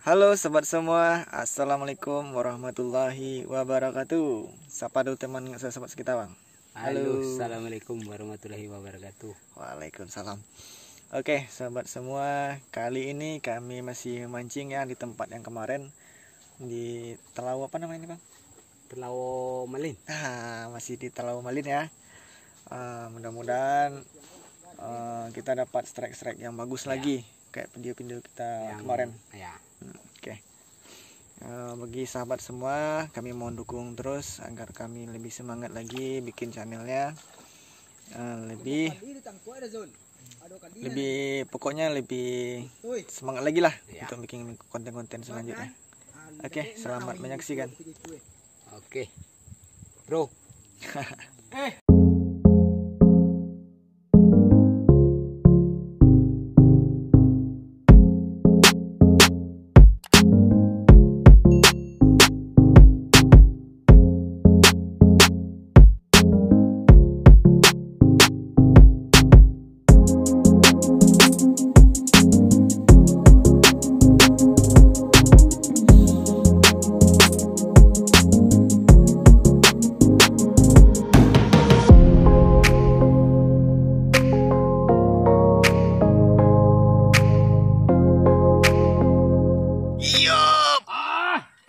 Halo sobat semua, assalamualaikum warahmatullahi wabarakatuh. Sapa dulu teman sobat sekitar bang. Halo, assalamualaikum warahmatullahi wabarakatuh. Waalaikumsalam. Oke sobat semua, kali ini kami masih mancing ya di tempat yang kemarin di Telau apa namanya bang? Telau Malin. Masih di Telau Malin ya. Mudah-mudahan kita dapat strike yang bagus lagi kayak video-video kita kemarin. Ya. Oke. Bagi sahabat semua, kami mohon dukung terus agar kami lebih semangat lagi bikin channelnya, pokoknya lebih semangat lagi lah untuk bikin konten-konten selanjutnya. Oke, selamat menyaksikan. Oke, bro.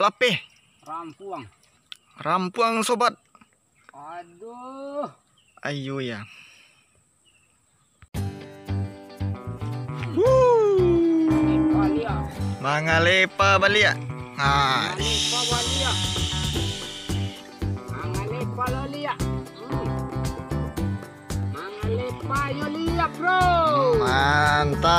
Lapih rampuang sobat. Aduh, Ayo ya. Mangalepa balia. Mangalepa balia. Mangalepa lolia. Mangalepa yolia, bro. Mantap.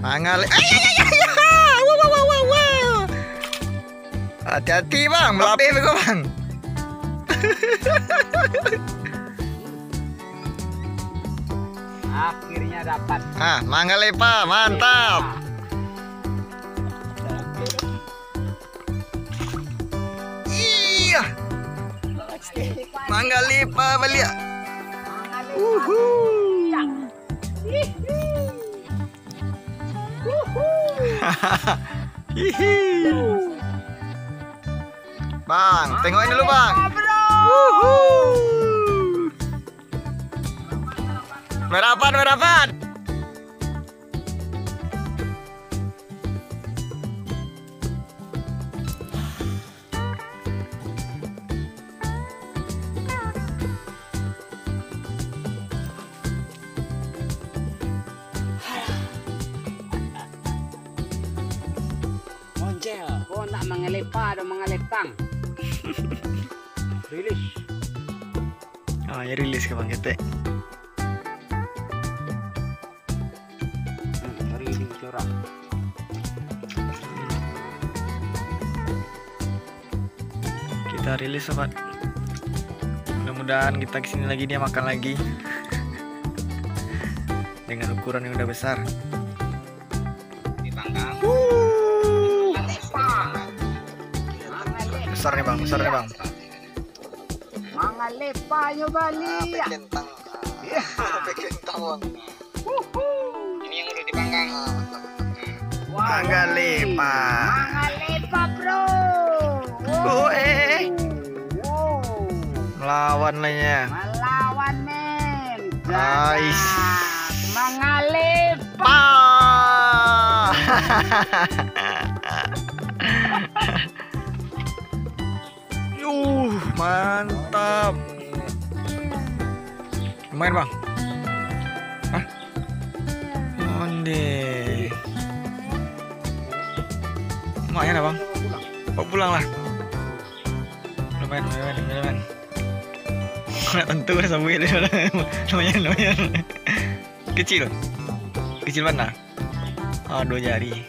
Mangale. Wow. Hati-hati bang, melapih bego bang. Akhirnya dapat. Mangalepa, mantap. Iya. Mangalepa balia. Bang, tengokin dulu bang. Merapat. Oh, nak mangalepa dan mangaletang. Rilis. Ya rilis ke bang ketek. Rilis corak. Kita rilis sobat. Mudah-mudahan kita kesini lagi dia makan lagi. Dengan ukuran yang udah besar. Besar nih bang. Mangalepa yo bali. Kentang. Kentang. Ini yang udah dipanggang. Mangalepa. Mangalepa, bro. Melawan lainnya. Melawan men. Guys. Mangalepa. Mantap. Lumayan bang. Onde. Lumayan ya bang. Bawa pulang lah. Lumayan. Tentu sambil lumayan. Kecil mana? 2 jari.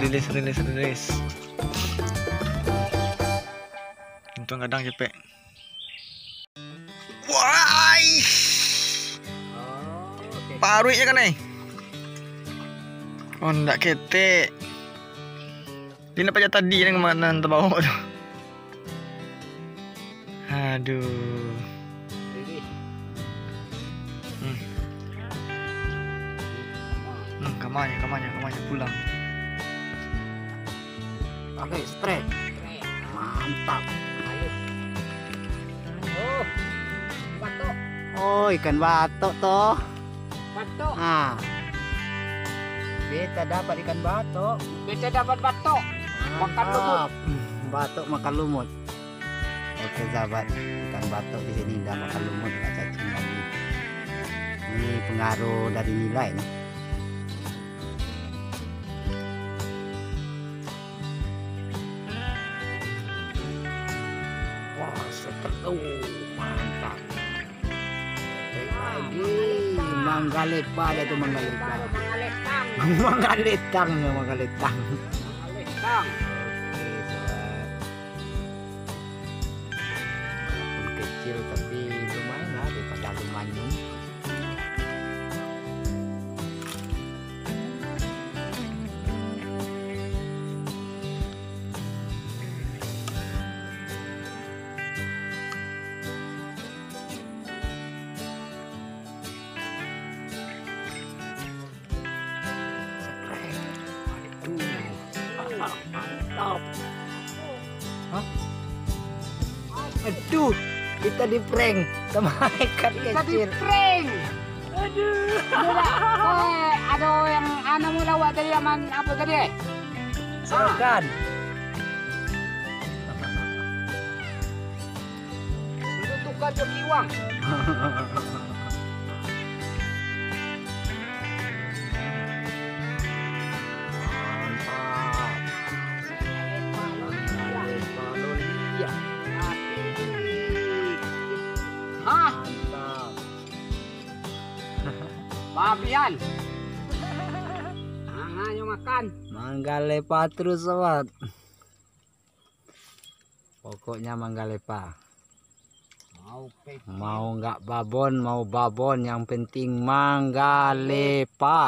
Rilis. Untung kadang cepet. Wah, paruiknya kan nih. Oh, ndak ketek. Dia nampak tadi yang mana terbawa tuh. Aduh. Kamanya pulang. Oke, straight. Mantap. Oh, batok, Oh, ikan batok toh. batok. Ah. Kita dapat ikan batok. Kita dapat batok. Makan lumut. Mantap. Batok makan lumut. Oke sahabat, ikan batok di sini udah makan lumut, nggak cacing lagi. Ini pengaruh dari nilai nih. Wah, seteru, mantap. Lagi manggalepa ada tuh manggalepa. Mangaletang. Mangaletang ya mangaletang. Mangaletang. Walaupun kecil tapi lumayan lah daripada lumanyung. Mantap. Hah? Aduh, kita di prank sama ikan Kita di kecil. prank. Aduh. Ada yang anak mau lawat tadi aman apa tadi? Serokan. Untuk tukar joki uang. Mantap. Malolia. Hah? Mantap. Babian. Hanya makan. Manggalepa terus sobat. Pokoknya manggalepa. Mau nggak babon, mau babon, yang penting manggalepa.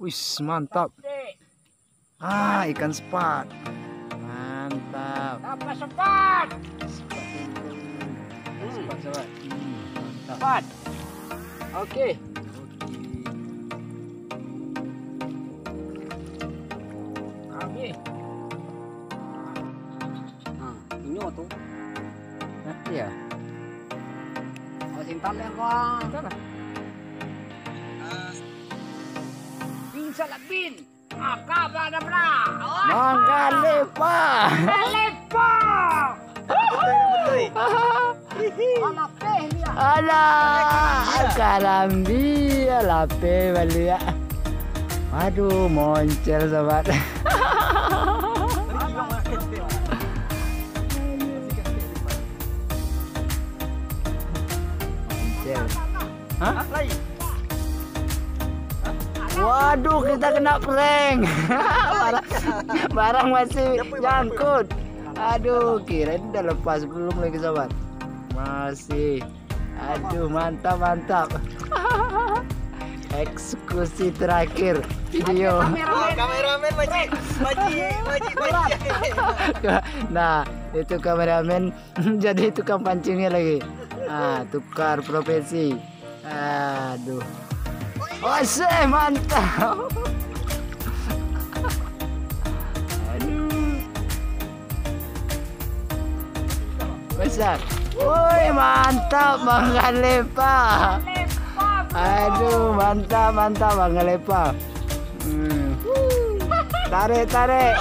Wis mantap. Ah, ikan sepat. Mantap. Apa sepat? Sepat sobat. Mantap. Sepat. Oke. Oke. Ini tuh. Nah, iya. Oh, sintan yang kau. Bin salabin. Akaba na bra. Manggalepa. Lepa. Alape niya. Alah, kalambi, alape balia. Aduh, moncel sobat. Moncel. Hah? Waduh, kita kena prank. Barang masih nyangkut. Aduh, kirain udah lepas, belum lagi sobat. Masih. Aduh, mantap mantap. Eksekusi terakhir video. Kameramen Maji. Nah, itu kameramen jadi tukang pancingnya lagi. Ah, tukar profesi. Aduh. Wah, mantap. Aduh. Besar. Woi, mantap manggalepa. Aduh, mantap mantap manggalepa. Tarik. Tarik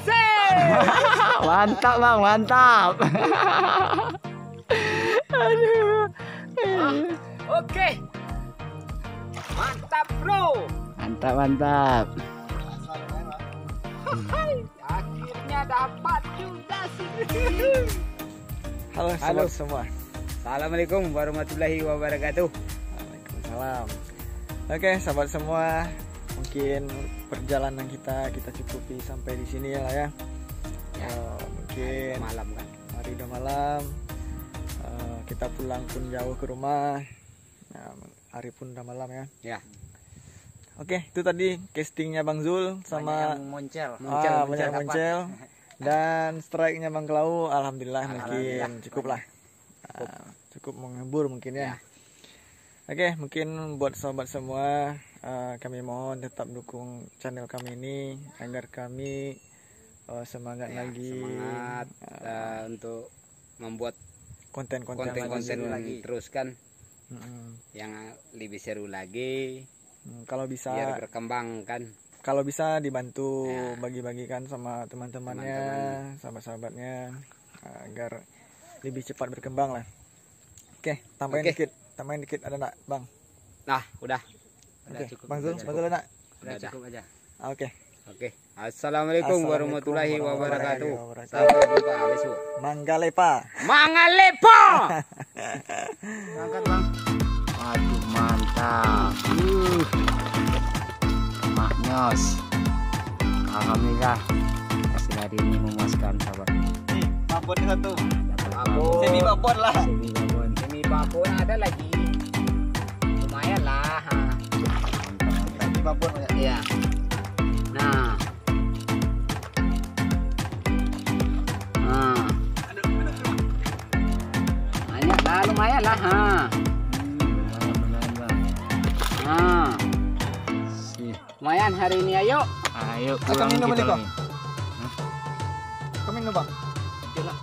sih. Mantap bang, mantap. Aduh. Oke. Mantap bro. Mantap. Akhirnya dapat juga sih. Halo sobat semua. Assalamualaikum warahmatullahi wabarakatuh. Waalaikumsalam. Oke, sahabat semua, mungkin perjalanan kita cukupi sampai di sini ya lah ya. Mungkin Malam kan. hari udah malam. Kita pulang pun jauh ke rumah. Nah, hari pun udah malam ya. Ya. Oke, itu tadi castingnya Bang Zul sama moncel. banyak moncel dan strike-nya Bang Klau. Alhamdulillah mungkin cukup lah. Cukup menghibur mungkin ya. Oke, mungkin buat sobat semua, kami mohon tetap dukung channel kami ini agar kami semangat Ya, lagi semangat untuk membuat konten-konten konten-konten lagi. terus kan Mm-mm. yang lebih seru lagi Kalau bisa biar berkembang kan. kalau bisa dibantu Ya. bagi-bagikan sama teman-temannya, sahabat-sahabatnya agar lebih cepat berkembang lah. Oke, tambahin Oke. dikit ada nak, Bang? Nah, udah Oke, cukup. Bang Zul, Udah Bang Zul ada nak? Udah cukup aja. Oke. Oke. Assalamualaikum warahmatullahi wabarakatuh. wabarakatuh. Sampai jumpa besok. Manggalepa. Mangalepa. Angkat bang. Waduh mantap. Maknyos. Alhamdulillah hasil hari ini memuaskan sahabat. Nih, babon satu. Babon. Semi babon lah. Semi babon. Semi babon ada lagi. Lumayan lah. Semi babon banyak. Iya. Nah. Nah. Banyak lah, lumayan lah. Lumayan bang. Nah. Sih. Lumayan hari ini, ayo. Ayo Akan minum kita balik, Bang? lagi. Kau minum, Bang? Yuk lah.